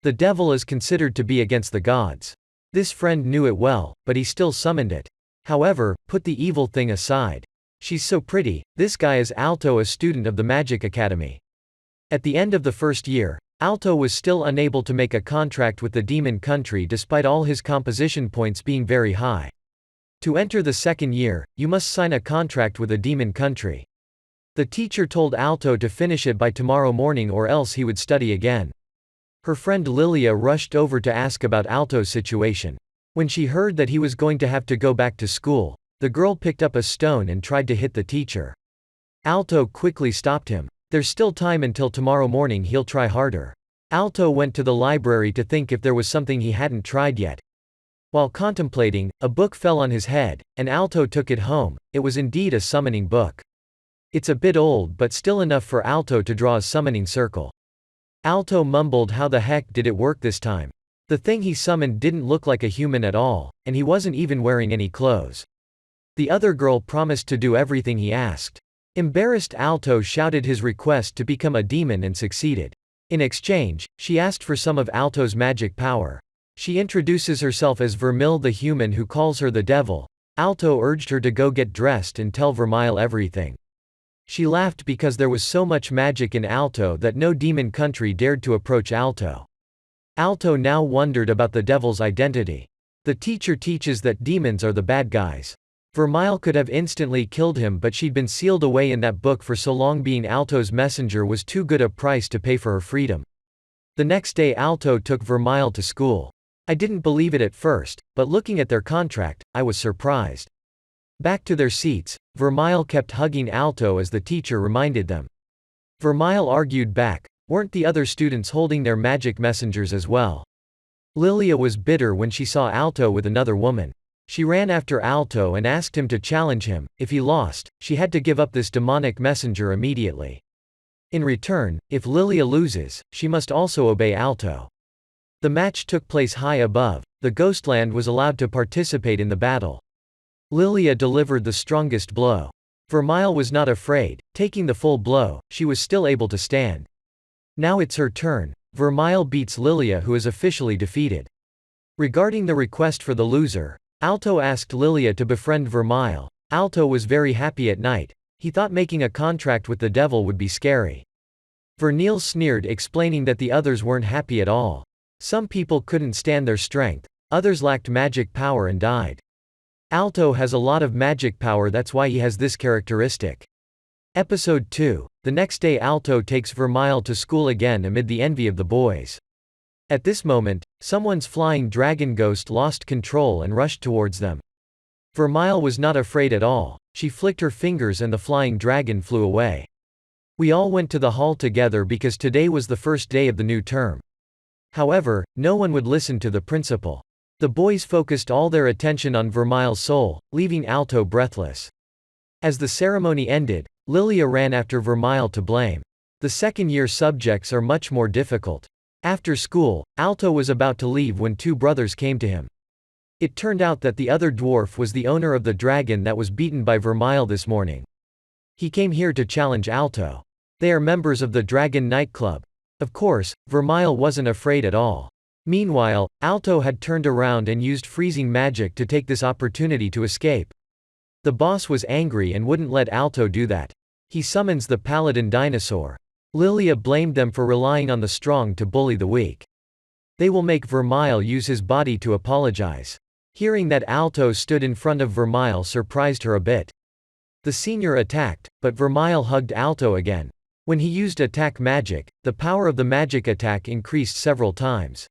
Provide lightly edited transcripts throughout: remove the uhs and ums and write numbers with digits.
The devil is considered to be against the gods. This friend knew it well, but he still summoned it. However, put the evil thing aside. She's so pretty. This guy is Alto, a student of the Magic Academy. At the end of the first year, Alto was still unable to make a contract with the demon country despite all his composition points being very high. To enter the second year, you must sign a contract with a demon country. The teacher told Alto to finish it by tomorrow morning or else he would study again. Her friend Lilia rushed over to ask about Alto's situation. When she heard that he was going to have to go back to school, the girl picked up a stone and tried to hit the teacher. Alto quickly stopped him. There's still time until tomorrow morning, he'll try harder. Alto went to the library to think if there was something he hadn't tried yet. While contemplating, a book fell on his head, and Alto took it home. It was indeed a summoning book. It's a bit old but still enough for Alto to draw a summoning circle. Alto mumbled, how the heck did it work this time? The thing he summoned didn't look like a human at all, and he wasn't even wearing any clothes. The other girl promised to do everything he asked. Embarrassed, Alto shouted his request to become a demon and succeeded. In exchange, she asked for some of Alto's magic power. She introduces herself as Vermeil the human who calls her the devil. Alto urged her to go get dressed and tell Vermeil everything. She laughed because there was so much magic in Alto that no demon country dared to approach Alto. Alto now wondered about the devil's identity. The teacher teaches that demons are the bad guys. Vermeil could have instantly killed him, but she'd been sealed away in that book for so long. Being Alto's messenger was too good a price to pay for her freedom. The next day Alto took Vermeil to school. I didn't believe it at first, but looking at their contract, I was surprised. Back to their seats, Vermeil kept hugging Alto as the teacher reminded them. Vermeil argued back, weren't the other students holding their magic messengers as well? Lilia was bitter when she saw Alto with another woman. She ran after Alto and asked him to challenge him. If he lost, she had to give up this demonic messenger immediately. In return, if Lilia loses, she must also obey Alto. The match took place high above. The Ghostland was allowed to participate in the battle. Lilia delivered the strongest blow. Vermeil was not afraid. Taking the full blow, she was still able to stand. Now it's her turn. Vermeil beats Lilia, who is officially defeated. Regarding the request for the loser, Alto asked Lilia to befriend Vermeil. Alto was very happy at night. He thought making a contract with the devil would be scary. Vermeil sneered, explaining that the others weren't happy at all. Some people couldn't stand their strength, others lacked magic power and died. Alto has a lot of magic power, that's why he has this characteristic. Episode 2. The next day Alto takes Vermeil to school again amid the envy of the boys. At this moment, someone's flying dragon ghost lost control and rushed towards them. Vermeil was not afraid at all. She flicked her fingers and the flying dragon flew away. We all went to the hall together because today was the first day of the new term. However, no one would listen to the principal. The boys focused all their attention on Vermeil's soul, leaving Alto breathless. As the ceremony ended, Lilia ran after Vermeil to blame. The second-year subjects are much more difficult. After school, Alto was about to leave when two brothers came to him. It turned out that the other dwarf was the owner of the dragon that was beaten by Vermeil this morning. He came here to challenge Alto. They are members of the Dragon Nightclub. Of course, Vermeil wasn't afraid at all. Meanwhile, Alto had turned around and used freezing magic to take this opportunity to escape. The boss was angry and wouldn't let Alto do that. He summons the paladin dinosaur. Lilia blamed them for relying on the strong to bully the weak. They will make Vermeil use his body to apologize. Hearing that Alto stood in front of Vermeil surprised her a bit. The senior attacked, but Vermeil hugged Alto again. When he used attack magic, the power of the magic attack increased several times.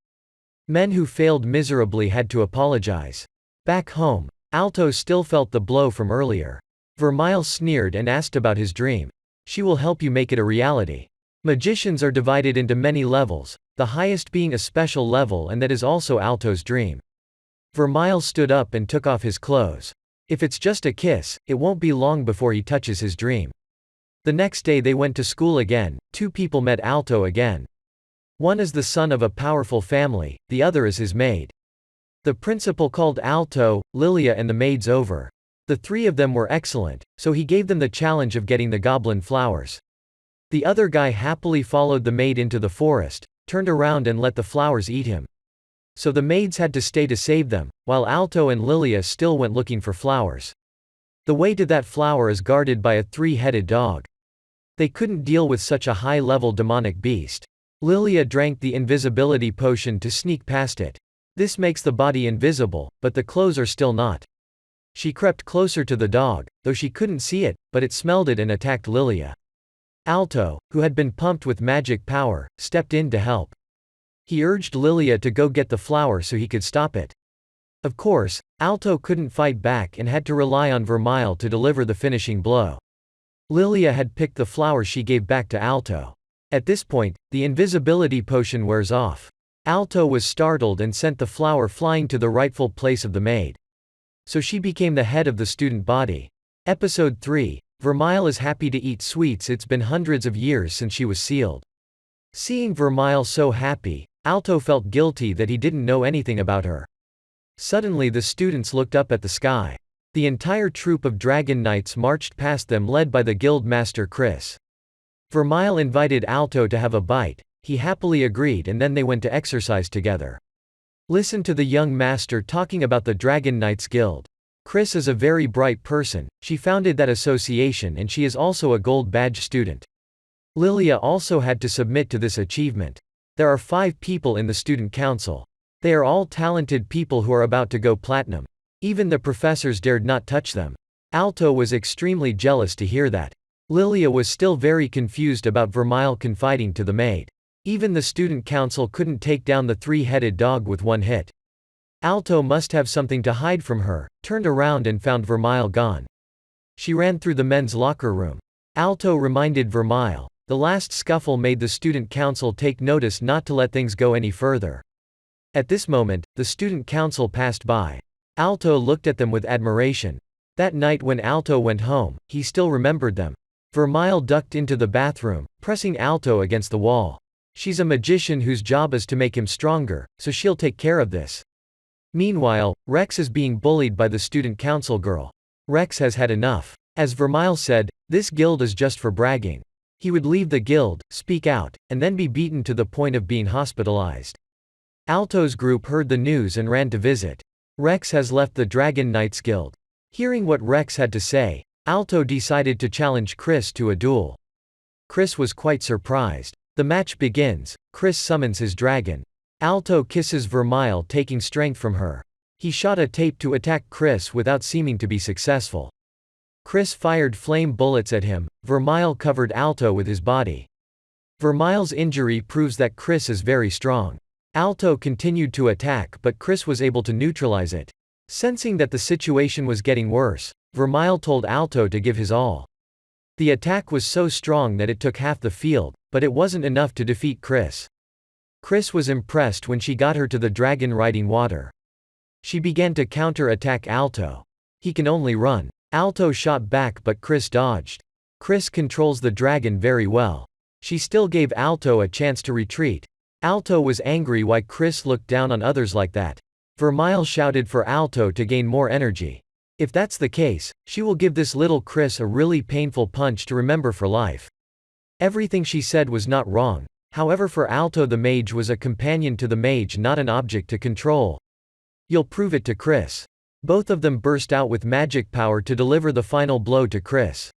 Men who failed miserably had to apologize. Back home, Alto still felt the blow from earlier. Vermeil sneered and asked about his dream. She will help you make it a reality. Magicians are divided into many levels, the highest being a special level, and that is also Alto's dream. Vermeil stood up and took off his clothes. If it's just a kiss, it won't be long before he touches his dream. The next day they went to school again. Two people met Alto again. One is the son of a powerful family, the other is his maid. The principal called Alto, Lilia and the maids over. The three of them were excellent, so he gave them the challenge of getting the goblin flowers. The other guy happily followed the maid into the forest, turned around and let the flowers eat him. So the maids had to stay to save them, while Alto and Lilia still went looking for flowers. The way to that flower is guarded by a three-headed dog. They couldn't deal with such a high-level demonic beast. Lilia drank the invisibility potion to sneak past it. This makes the body invisible, but the clothes are still not. She crept closer to the dog, though she couldn't see it, but it smelled it and attacked Lilia. Alto, who had been pumped with magic power, stepped in to help. He urged Lilia to go get the flower so he could stop it. Of course, Alto couldn't fight back and had to rely on Vermeil to deliver the finishing blow. Lilia had picked the flower she gave back to Alto. At this point, the invisibility potion wears off. Alto was startled and sent the flower flying to the rightful place of the maid. So she became the head of the student body. Episode 3. Vermeil is happy to eat sweets. It's been hundreds of years since she was sealed. Seeing Vermeil so happy, Alto felt guilty that he didn't know anything about her. Suddenly the students looked up at the sky. The entire troop of dragon knights marched past them led by the guild master Chris. Vermeil invited Alto to have a bite. He happily agreed and then they went to exercise together. Listen to the young master talking about the Dragon Knights Guild. Chris is a very bright person. She founded that association and she is also a gold badge student. Lilia also had to submit to this achievement. There are 5 people in the student council. They are all talented people who are about to go platinum. Even the professors dared not touch them. Alto was extremely jealous to hear that. Lilia was still very confused about Vermeil confiding to the maid. Even the student council couldn't take down the three-headed dog with one hit. Alto must have something to hide from her, turned around and found Vermeil gone. She ran through the men's locker room. Alto reminded Vermeil. The last scuffle made the student council take notice not to let things go any further. At this moment, the student council passed by. Alto looked at them with admiration. That night when Alto went home, he still remembered them. Vermeil ducked into the bathroom, pressing Alto against the wall. She's a magician whose job is to make him stronger, so she'll take care of this. Meanwhile, Rex is being bullied by the student council girl. Rex has had enough. As Vermeil said, this guild is just for bragging. He would leave the guild, speak out, and then be beaten to the point of being hospitalized. Alto's group heard the news and ran to visit. Rex has left the Dragon Knights Guild. Hearing what Rex had to say, Alto decided to challenge Chris to a duel. Chris was quite surprised. The match begins. Chris summons his dragon. Alto kisses Vermeil, taking strength from her. He shot a tape to attack Chris without seeming to be successful. Chris fired flame bullets at him. Vermeil covered Alto with his body. Vermeil's injury proves that Chris is very strong. Alto continued to attack but Chris was able to neutralize it. Sensing that the situation was getting worse, Vermeil told Alto to give his all. The attack was so strong that it took half the field, but it wasn't enough to defeat Chris. Chris was impressed when she got her to the dragon riding water. She began to counter-attack Alto. He can only run. Alto shot back but Chris dodged. Chris controls the dragon very well. She still gave Alto a chance to retreat. Alto was angry why Chris looked down on others like that. Vermeil shouted for Alto to gain more energy. If that's the case, she will give this little Chris a really painful punch to remember for life. Everything she said was not wrong. However, for Alto the mage was a companion to the mage, not an object to control. You'll prove it to Chris. Both of them burst out with magic power to deliver the final blow to Chris.